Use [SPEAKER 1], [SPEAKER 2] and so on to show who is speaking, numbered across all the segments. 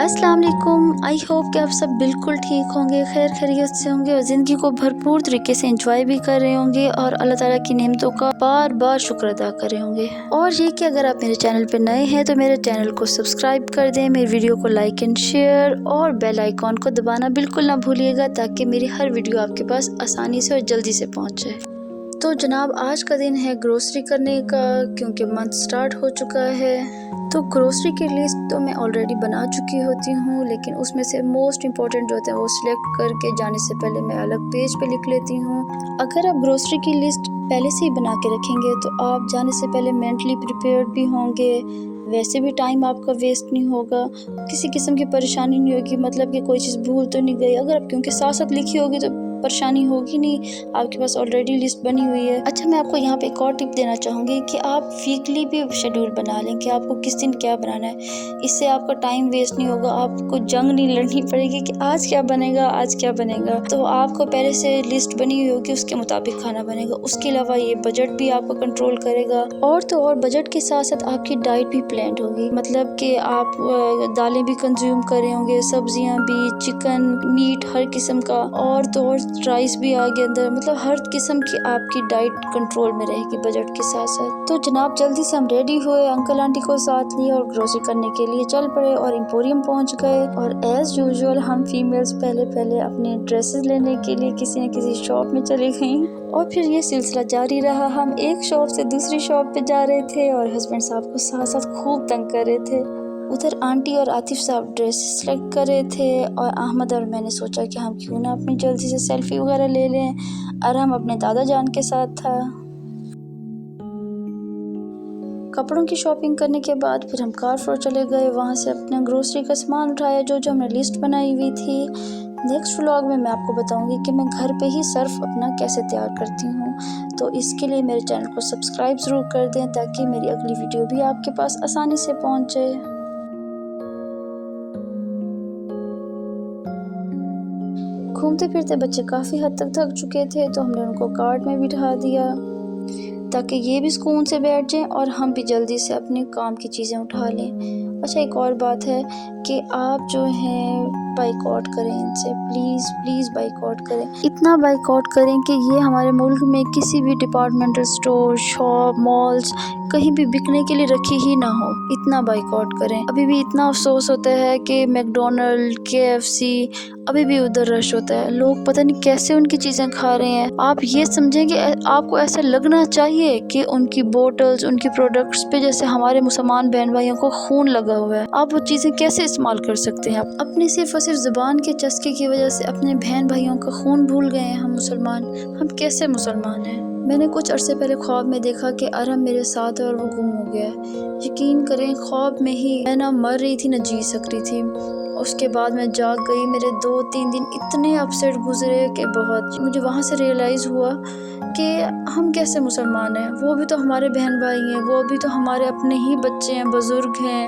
[SPEAKER 1] अस्सलाम वालेकुम। I hope कि आप सब बिल्कुल ठीक होंगे, खैर खैरियत से होंगे और ज़िंदगी को भरपूर तरीके से एंजॉय भी कर रहे होंगे और अल्लाह ताला की नेमतों का बार बार शुक्र अदा कर रहे होंगे। और ये कि अगर आप मेरे चैनल पर नए हैं तो मेरे चैनल को सब्सक्राइब कर दें, मेरी वीडियो को लाइक एंड शेयर और बेल आइकॉन को दबाना बिल्कुल ना भूलिएगा ताकि मेरी हर वीडियो आपके पास आसानी से और जल्दी से पहुँच जाए। तो जनाब आज का दिन है ग्रोसरी करने का, क्योंकि मंथ स्टार्ट हो चुका है। तो ग्रोसरी की लिस्ट तो मैं ऑलरेडी बना चुकी होती हूँ, लेकिन उसमें से मोस्ट इम्पॉर्टेंट जो होते हैं वो सिलेक्ट करके जाने से पहले मैं अलग पेज पे लिख लेती हूँ। अगर आप ग्रोसरी की लिस्ट पहले से ही बना के रखेंगे तो आप जाने से पहले मेंटली प्रिपेयर्ड भी होंगे, वैसे भी टाइम आपका वेस्ट नहीं होगा, किसी किस्म की परेशानी नहीं होगी, मतलब कि कोई चीज़ भूल तो नहीं गई। अगर आप क्योंकि साथ साथ लिखी होगी तो परेशानी होगी नहीं, आपके पास ऑलरेडी लिस्ट बनी हुई है। अच्छा, मैं आपको यहाँ पे एक और टिप देना चाहूँगी कि आप वीकली भी शेड्यूल बना लें कि आपको किस दिन क्या बनाना है। इससे आपका टाइम वेस्ट नहीं होगा, आपको जंग नहीं लड़नी पड़ेगी कि आज क्या बनेगा आज क्या बनेगा। तो आपको पहले से लिस्ट बनी हुई होगी, उसके मुताबिक खाना बनेगा। उसके अलावा ये बजट भी आपको कंट्रोल करेगा। और तो और बजट के साथ साथ आपकी डाइट भी प्लान होगी, मतलब कि आप दालें भी कंज्यूम कर रहे होंगे, सब्जियाँ भी, चिकन, मीट हर किस्म का, और तो और राइस भी आ गया अंदर, मतलब हर किस्म की आपकी डाइट कंट्रोल में रहेगी बजट के साथ साथ। तो जनाब जल्दी से हम रेडी हुए, अंकल आंटी को साथ लिए और ग्रोसरी करने के लिए चल पड़े और एम्पोरियम पहुंच गए। और एज यूजुअल हम फीमेल्स पहले अपने ड्रेसेस लेने के लिए किसी न किसी शॉप में चली गईं और फिर ये सिलसिला जारी रहा। हम एक शॉप से दूसरी शॉप पे जा रहे थे और हस्बैंड साहब को साथ साथ खूब तंग कर रहे थे। उधर आंटी और आतिफ साहब ड्रेस सेलेक्ट कर रहे थे और अहमद और मैंने सोचा कि हम क्यों ना अपनी जल्दी से सेल्फी वगैरह ले लें। आराम अपने दादा जान के साथ था। कपड़ों की शॉपिंग करने के बाद फिर हम कारफोर चले गए, वहाँ से अपना ग्रोसरी का सामान उठाया जो हमने लिस्ट बनाई हुई थी। नेक्स्ट व्लॉग में मैं आपको बताऊंगी कि मैं घर पे ही सर्फ अपना कैसे तैयार करती हूँ, तो इसके लिए मेरे चैनल को सब्सक्राइब ज़रूर कर दें ताकि मेरी अगली वीडियो भी आपके पास आसानी से पहुँच जाए। घूमते फिरते बच्चे काफ़ी हद तक थक चुके थे, तो हमने उनको कार्ट में बिठा दिया ताकि ये भी सुकून से बैठ जाएं और हम भी जल्दी से अपने काम की चीज़ें उठा लें। अच्छा, एक और बात है कि आप जो हैं बाइकआउट करें इनसे, प्लीज़ प्लीज़ बाइकआउट करें। इतना बाइकआउट करें कि ये हमारे मुल्क में किसी भी डिपार्टमेंटल स्टोर, शॉप, मॉल्स कहीं भी बिकने के लिए रखी ही ना हो, इतना बाइकआउट करें। अभी भी इतना अफसोस होता है कि मैकडोनल्ड, KFC अभी भी उधर रश होता है, लोग पता नहीं कैसे उनकी चीज़ें खा रहे हैं। आप ये समझें कि आपको ऐसा लगना चाहिए कि उनकी बोटल्स, उनकी प्रोडक्ट्स पे जैसे हमारे मुसलमान बहन भाइयों को खून लगा हुआ है। आप वो चीज़ें कैसे इस्तेमाल कर सकते हैं? आप अपनी सिर्फ और सिर्फ ज़ुबान के चस्के की वजह से अपने बहन भाइयों का खून भूल गए हैं। हम मुसलमान, हम कैसे मुसलमान हैं? मैंने कुछ अरसे पहले ख्वाब में देखा कि अरहम मेरे साथ है और वो गुम हो गया है। यकीन करें, ख्वाब में ही मैं ना मर रही थी ना जी सक रही थी। उसके बाद मैं जाग गई, मेरे 2-3 दिन इतने अपसेट गुजरे कि बहुत। मुझे वहाँ से रियलाइज़ हुआ कि हम कैसे मुसलमान हैं, वो भी तो हमारे बहन भाई हैं, वो भी तो हमारे अपने ही बच्चे हैं, बुज़ुर्ग हैं।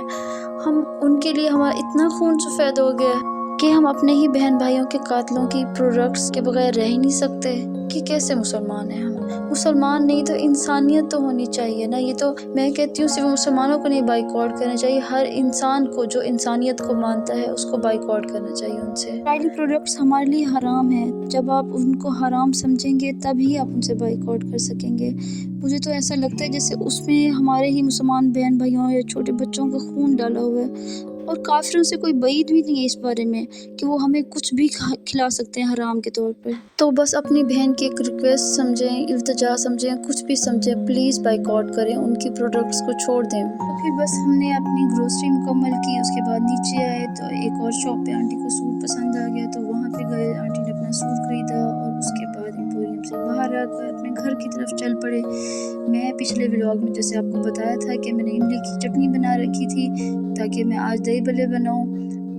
[SPEAKER 1] हम उनके लिए हमारा इतना खून सफ़ेद हो गया कि हम अपने ही बहन भाइयों के कातलों की प्रोडक्ट्स के बगैर रह ही नहीं सकते। कि कैसे मुसलमान हैं हम? मुसलमान नहीं तो इंसानियत तो होनी चाहिए ना। ये तो मैं कहती हूँ सिर्फ मुसलमानों को नहीं बाइकआउट करना चाहिए, हर इंसान को जो इंसानियत को मानता है उसको बाइकआउट करना चाहिए उनसे। ऑयली प्रोडक्ट्स हमारे लिए हराम है, जब आप उनको हराम समझेंगे तभी आप उनसे बाइकआउट कर सकेंगे। मुझे तो ऐसा लगता है जैसे उसमें हमारे ही मुसलमान बहन भाइयों या छोटे बच्चों का खून डाला हुआ है, और काफिरों से कोई बईद भी नहीं है इस बारे में कि वो हमें कुछ भी खिला सकते हैं हराम के तौर पर। तो बस अपनी बहन की एक रिक्वेस्ट समझें, इल्तिजा समझें, कुछ भी समझें, प्लीज़ बाइकआउट करें, उनकी प्रोडक्ट्स को छोड़ दें। तो फिर बस हमने अपनी ग्रोसरी मुकम्मल की। उसके बाद नीचे आए तो एक और शॉप पे आंटी को सूट पसंद आ गया, तो वहाँ पे गए, आंटी ने अपना सूट खरीदा और उसके बाद एम्पोरियम से बाहर आकर अपने घर की तरफ चल पड़े। मैं पिछले व्लॉग में जैसे आपको बताया था कि मैंने इमली की चटनी बना रखी थी ताकि मैं आज दही भल्ले बनाऊं।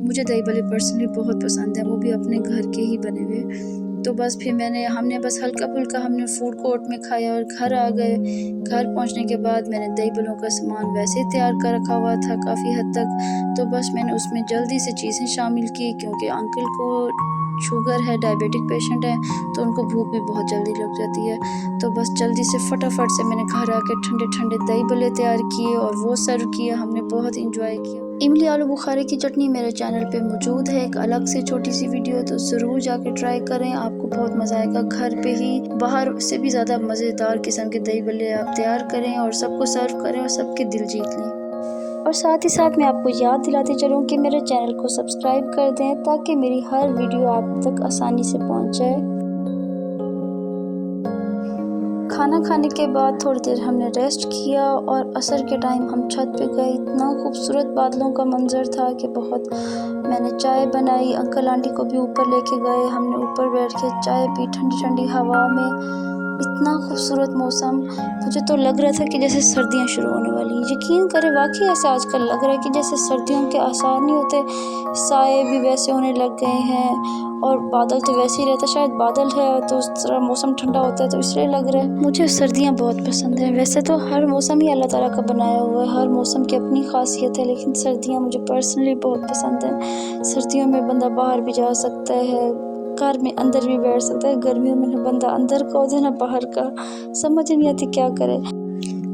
[SPEAKER 1] मुझे दही भल्ले पर्सनली बहुत पसंद है, वो भी अपने घर के ही बने हुए। तो बस फिर हमने बस हल्का फुल्का हमने फूड कोर्ट में खाया और घर आ गए। घर पहुंचने के बाद मैंने दही भल्लों का सामान वैसे ही तैयार कर रखा हुआ था काफ़ी हद तक, तो बस मैंने उसमें जल्दी से चीज़ें शामिल की क्योंकि अंकल को शुगर है, डायबिटिक पेशेंट है, तो उनको भूख भी बहुत जल्दी लग जाती है। तो बस जल्दी से फटाफट से मैंने घर आके ठंडे ठंडे दही भल्ले तैयार किए और वो सर्व किया। हमने बहुत इंजॉय किया। इमली आलू बुखारे की चटनी मेरे चैनल पे मौजूद है, एक अलग से छोटी सी वीडियो, तो ज़रूर जाके ट्राई करें, आपको बहुत मज़ा आएगा। घर पे ही बाहर से भी ज़्यादा मज़ेदार किस्म के दही बल्ले आप तैयार करें और सबको सर्व करें और सबके दिल जीत लें। और साथ ही साथ मैं आपको याद दिलाती चलूँ कि मेरे चैनल को सब्सक्राइब कर दें ताकि मेरी हर वीडियो आप तक आसानी से पहुंच जाए। खाना खाने के बाद थोड़ी देर हमने रेस्ट किया और असर के टाइम हम छत पे गए। इतना खूबसूरत बादलों का मंजर था कि बहुत। मैंने चाय बनाई, अंकल आंटी को भी ऊपर लेके गए, हमने ऊपर बैठ के चाय पी ठंडी ठंडी हवा में। इतना खूबसूरत मौसम, मुझे तो लग रहा था कि जैसे सर्दियां शुरू होने वाली हैं। यकीन करें, वाकई ऐसा आजकल लग रहा है कि जैसे सर्दियों के आसार नहीं होते, साए भी वैसे होने लग गए हैं और बादल तो वैसे ही रहता, शायद बादल है तो उस तरह मौसम ठंडा होता है तो इसलिए लग रहा है। मुझे सर्दियाँ बहुत पसंद है। वैसे तो हर मौसम ही अल्लाह ताला का बनाया हुआ है, हर मौसम की अपनी खासियत है, लेकिन सर्दियाँ मुझे पर्सनली बहुत पसंद है। सर्दियों में बंदा बाहर भी जा सकता है, घर में अंदर भी बैठ सकता है। गर्मियों में बंदा अंदर का होता है ना बाहर का, समझ नहीं आती क्या करे।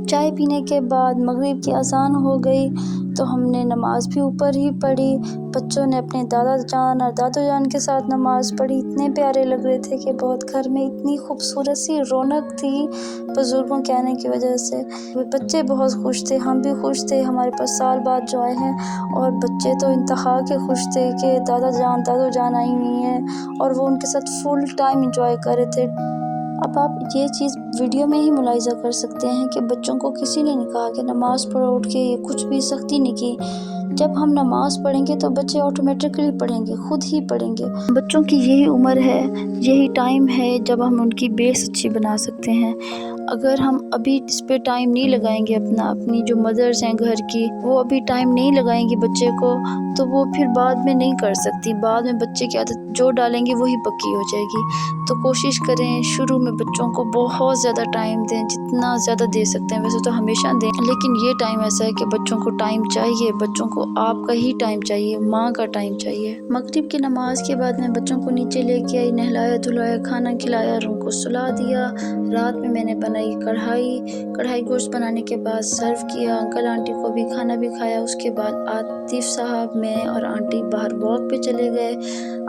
[SPEAKER 1] चाय पीने के बाद मगरिब की अजान हो गई तो हमने नमाज भी ऊपर ही पढ़ी। बच्चों ने अपने दादा जान और दादू जान के साथ नमाज पढ़ी। इतने प्यारे लग रहे थे कि बहुत, घर में इतनी खूबसूरत सी रौनक थी बुज़ुर्गों के आने की वजह से। बच्चे बहुत खुश थे, हम भी खुश थे, हमारे पास साल बाद जो आए हैं। और बच्चे तो इंतहा के खुश थे कि दादा जान दादू जान आई हुई हैं और वो उनके साथ फुल टाइम इंजॉय कर रहे थे। अब आप ये चीज़ वीडियो में ही मुलाहिज़ा कर सकते हैं कि बच्चों को किसी ने नहीं कहा कि नमाज़ पढ़ो उठ के, ये कुछ भी सख्ती नहीं की। जब हम नमाज़ पढ़ेंगे तो बच्चे ऑटोमेटिकली पढ़ेंगे, खुद ही पढ़ेंगे। बच्चों की यही उम्र है, यही टाइम है जब हम उनकी बेस अच्छी बना सकते हैं। अगर हम अभी इस पे टाइम नहीं लगाएंगे, अपनी जो मदर्स हैं घर की, वो अभी टाइम नहीं लगाएंगी बच्चे को, तो वो फिर बाद में नहीं कर सकती। बाद में बच्चे की आदत जो डालेंगे वही पक्की हो जाएगी। तो कोशिश करें शुरू में बच्चों को बहुत ज़्यादा टाइम दें, जितना ज़्यादा दे सकते हैं। वैसे तो हमेशा दें, लेकिन ये टाइम ऐसा है कि बच्चों को टाइम चाहिए, बच्चों को आपका ही टाइम चाहिए, माँ का टाइम चाहिए। मगरिब की नमाज के बाद मैं बच्चों को नीचे लेके आई, नहलाया धुलाया, खाना खिलाया और उनको सुला दिया। रात में मैंने बनाई कढ़ाई गोश्त बनाने के बाद सर्व किया। अंकल आंटी को भी खाना भी खाया। उसके बाद आतिफ साहब, मैं और आंटी बाहर वॉक पे चले गए।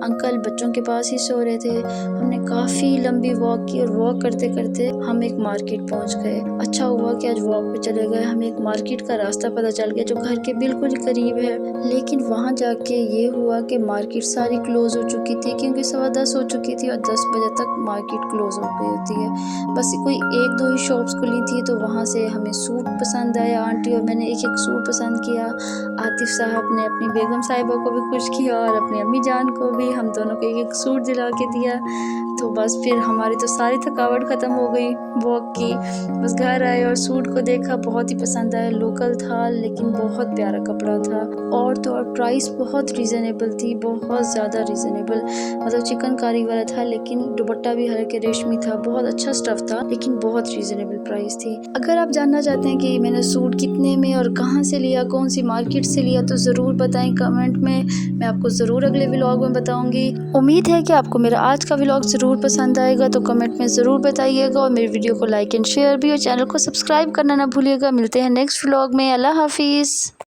[SPEAKER 1] अंकल बच्चों के पास ही सो रहे थे। हमने काफ़ी लंबी वॉक की और वॉक करते करते हम एक मार्केट पहुंच गए। अच्छा हुआ कि आज वॉक पे चले गए, हमें एक मार्केट का रास्ता पता चल गया जो घर के बिल्कुल ही करीब है। लेकिन वहां जाके ये हुआ कि मार्केट सारी क्लोज़ हो चुकी थी, क्योंकि 10:15 हो चुकी थी और 10 बजे तक मार्केट क्लोज़ हो गई होती है। बस कोई एक दो ही शॉप्स खुली थी, तो वहाँ से हमें सूट पसंद आया। आंटी और मैंने एक एक सूट पसंद किया। आतिफ साहब ने अपनी बेगम साहिबा को भी खुश किया और अपनी अम्मी जान को भी, हम दोनों को एक एक सूट दिला के दिया। तो बस फिर हमारी तो सारी थकावट ख़त्म हो गई वॉक की। बस घर आए और सूट को देखा, बहुत ही पसंद आया। लोकल था लेकिन बहुत प्यारा कपड़ा था, और तो और प्राइस बहुत रीज़नेबल थी, बहुत ज़्यादा रीज़नेबल। मतलब चिकनकारी वाला था लेकिन दुपट्टा भी हल्के रेशमी था, बहुत अच्छा स्टफ़ था लेकिन बहुत रीज़नेबल प्राइस थी। अगर आप जानना चाहते हैं कि मैंने सूट कितने में और कहाँ से लिया, कौन सी मार्केट से लिया, तो ज़रूर बताएं कमेंट में, मैं आपको ज़रूर अगले व्लॉग में बताऊंगी। उम्मीद है कि आपको मेरा आज का व्लॉग ज़रूर पसंद आएगा, तो कमेंट में ज़रूर बताइएगा और मेरी वीडियो को लाइक एंड शेयर भी, और चैनल को सब्सक्राइब करना ना भूलिएगा। मिलते हैं नेक्स्ट व्लॉग में। अल्लाह हाफिज़।